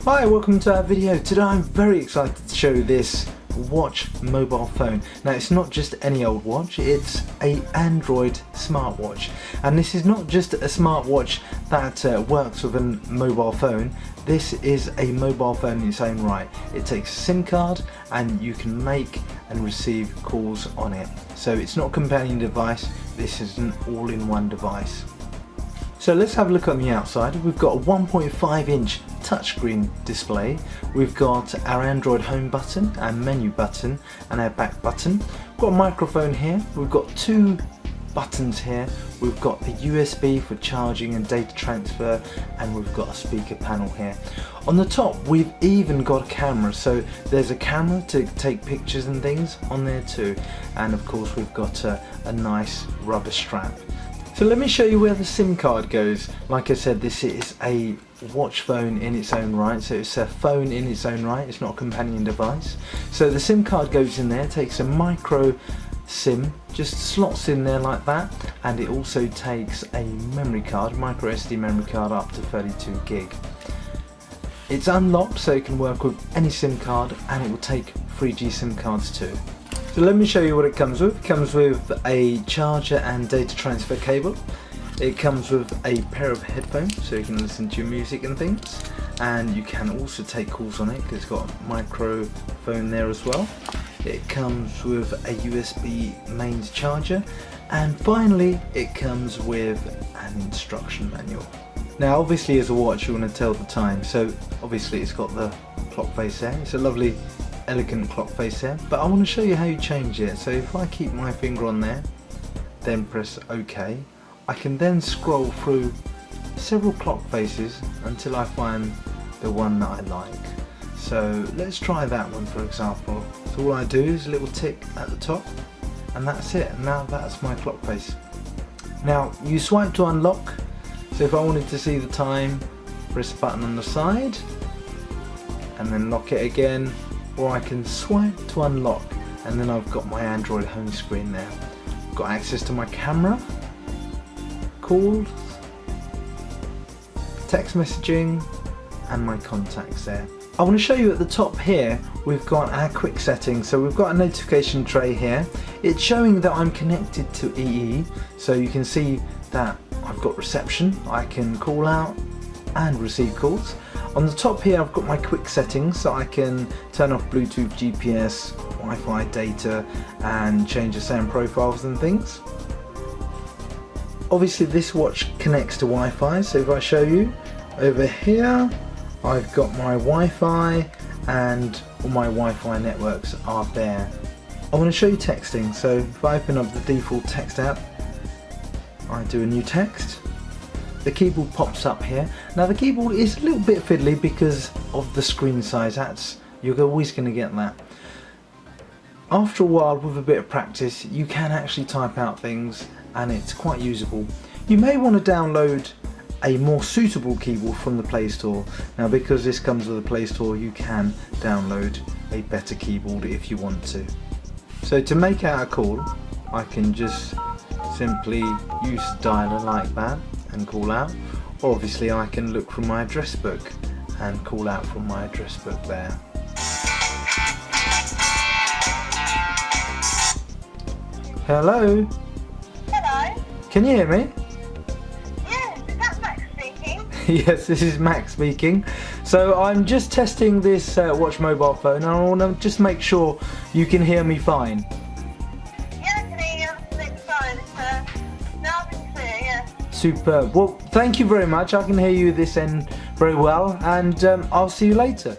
Hi, welcome to our video. Today I'm very excited to show you this watch mobile phone. Now it's not just any old watch, it's a Android smartwatch, and this is not just a smartwatch that works with a mobile phone. This is a mobile phone in its own right. It takes a SIM card and you can make and receive calls on it. So it's not a companion device, this is an all-in-one device. So let's have a look on the outside. We've got a 1.5-inch touchscreen display. We've got our Android home button, our menu button and our back button. We've got a microphone here. We've got two buttons here. We've got the USB for charging and data transfer, and we've got a speaker panel here. On the top we've even got a camera, so there's a camera to take pictures and things on there too, and of course we've got a nice rubber strap. So let me show you where the SIM card goes. Like I said, this is a watch phone in its own right, so it's a phone in its own right, it's not a companion device. So the SIM card goes in there, takes a micro SIM, just slots in there like that, and it also takes a memory card, micro SD memory card up to 32 gig. It's unlocked so it can work with any SIM card, and it will take 3G SIM cards too. So let me show you what it comes with. It comes with a charger and data transfer cable. It comes with a pair of headphones so you can listen to your music and things, and you can also take calls on it because it's got a microphone there as well. It comes with a USB mains charger, and finally it comes with an instruction manual. Now obviously as a watch you want to tell the time, so obviously it's got the clock face there. It's a lovely elegant clock face there, but I want to show you how you change it. So if I keep my finger on there, then press OK, I can then scroll through several clock faces until I find the one that I like. So let's try that one for example. So all I do is a little tick at the top, and that's it. Now that's my clock face. Now you swipe to unlock, so if I wanted to see the time, press the button on the side and then lock it again, or I can swipe to unlock, and then I've got my Android home screen there. I've got access to my camera, calls, text messaging and my contacts there. I want to show you at the top here we've got our quick settings. So we've got a notification tray here. It's showing that I'm connected to EE, so you can see that I've got reception. I can call out and receive calls. On the top here I've got my quick settings, so I can turn off Bluetooth, GPS, Wi-Fi data and change the sound profiles and things. Obviously this watch connects to Wi-Fi, so if I show you over here I've got my Wi-Fi and all my Wi-Fi networks are there. I want to show you texting, so if I open up the default text app, I do a new text. The keyboard pops up here. Now the keyboard is a little bit fiddly because of the screen size. You're always going to get that. After a while, with a bit of practice, you can actually type out things and it's quite usable. You may want to download a more suitable keyboard from the Play Store. Now because this comes with the Play Store, you can download a better keyboard if you want to. So to make out a call, I can just simply use the dialer like that and call out, or obviously I can look from my address book and call out from my address book there. Hello? Hello? Can you hear me? Yes, is that Max speaking? Yes, this is Max speaking. So I'm just testing this watch mobile phone, and I want to just make sure you can hear me fine. Yeah, I can hear you absolutely fine. It's loud and clear, yeah. Superb. Well, thank you very much. I can hear you this end very well, and I'll see you later.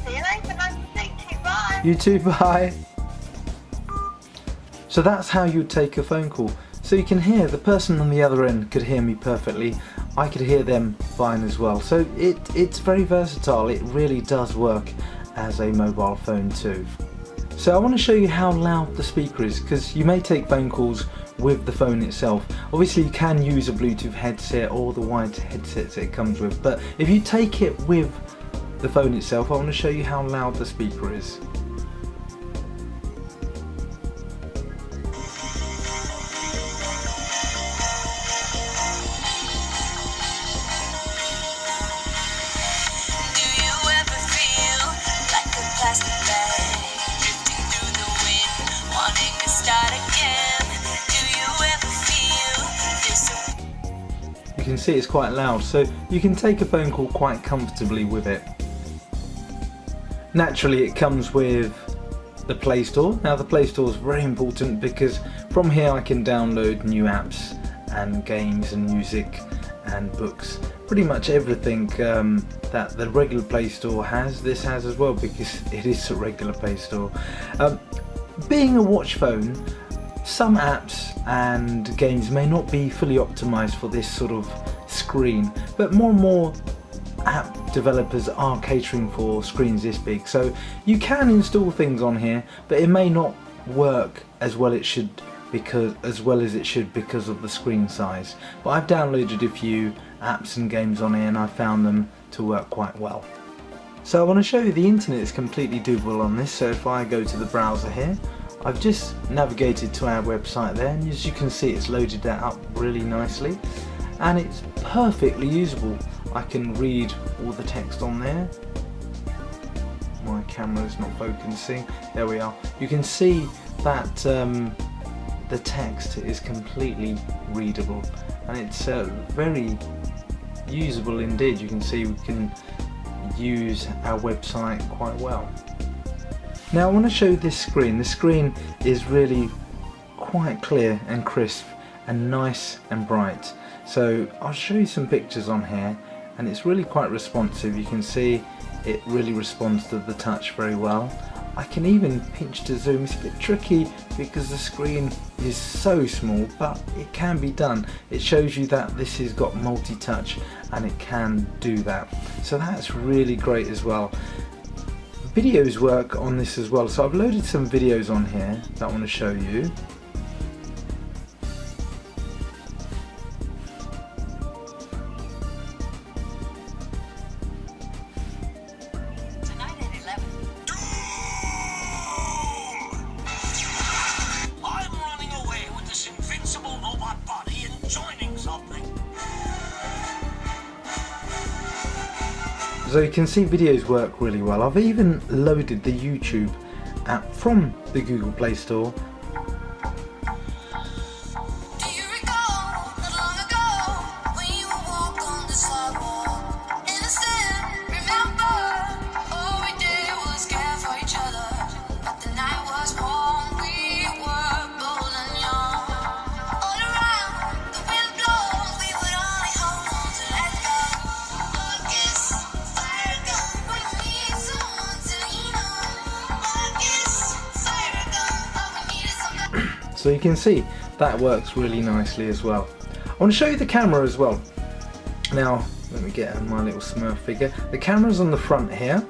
See you later, nice to speak to you, bye. You too, bye. So that's how you take a phone call. So you can hear the person on the other end could hear me perfectly. I could hear them fine as well. So it's very versatile. It really does work as a mobile phone too. So I want to show you how loud the speaker is, because you may take phone calls with the phone itself. Obviously you can use a Bluetooth headset or the wired headsets it comes with, but if you take it with the phone itself, I want to show you how loud the speaker is. Do can see it's quite loud, so you can take a phone call quite comfortably with it. Naturally, it comes with the Play Store. Now the Play Store is very important because from here I can download new apps and games and music and books. Pretty much everything that the regular Play Store has, this has as well, because it is a regular Play Store. Being a watch phone, some apps and games may not be fully optimized for this sort of screen, but more and more app developers are catering for screens this big, so you can install things on here, but it may not work as well as it should because of the screen size. But I've downloaded a few apps and games on here and I found them to work quite well. So I want to show you the internet is completely doable on this. So if I go to the browser here, I've just navigated to our website there, and as you can see it's loaded that up really nicely and it's perfectly usable. I can read all the text on there. My camera's not focusing. There we are. You can see that the text is completely readable and it's very usable indeed. You can see we can use our website quite well. Now I want to show you this screen. The screen is really quite clear and crisp and nice and bright. So I'll show you some pictures on here and it's really quite responsive. You can see it really responds to the touch very well. I can even pinch to zoom. It's a bit tricky because the screen is so small, but it can be done. It shows you that this has got multi-touch and it can do that. So that's really great as well. Videos work on this as well. So I've loaded some videos on here that I want to show you. So you can see videos work really well. I've even loaded the YouTube app from the Google Play Store. So you can see that works really nicely as well. I want to show you the camera as well. Now let me get my little Smurf figure. The camera's on the front here,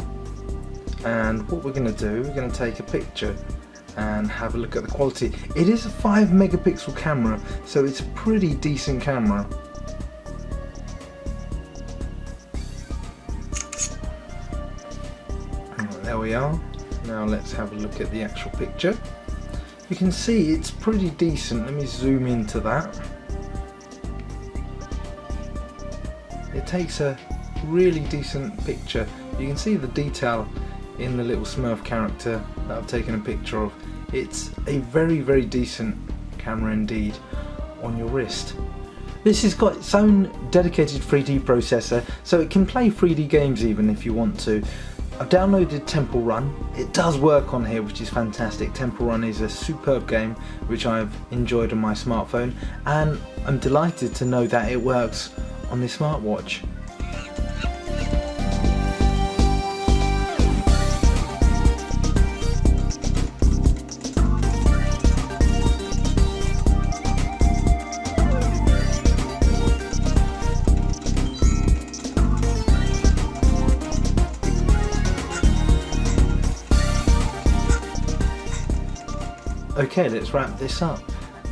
and what we're going to do, we're going to take a picture and have a look at the quality. It is a 5 megapixel camera, so it's a pretty decent camera. Right, there we are. Now let's have a look at the actual picture. You can see it's pretty decent. Let me zoom into that. It takes a really decent picture. You can see the detail in the little Smurf character that I've taken a picture of. It's a very, very decent camera indeed on your wrist. This has got its own dedicated 3D processor, so it can play 3D games even if you want to. I've downloaded Temple Run. It does work on here, which is fantastic. Temple Run is a superb game which I've enjoyed on my smartphone, and I'm delighted to know that it works on this smartwatch. Okay, let's wrap this up.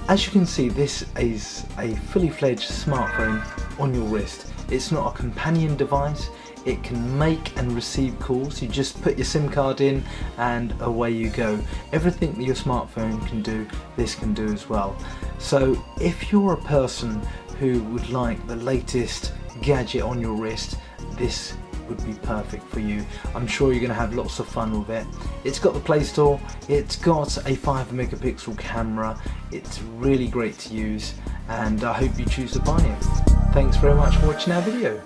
As you can see, this is a fully fledged smartphone on your wrist. It's not a companion device. It can make and receive calls. You just put your SIM card in and away you go. Everything that your smartphone can do, this can do as well. So if you're a person who would like the latest gadget on your wrist, this would be perfect for you. I'm sure you're going to have lots of fun with it. It's got the Play Store, it's got a 5 megapixel camera, it's really great to use, and I hope you choose to buy it. Thanks very much for watching our video.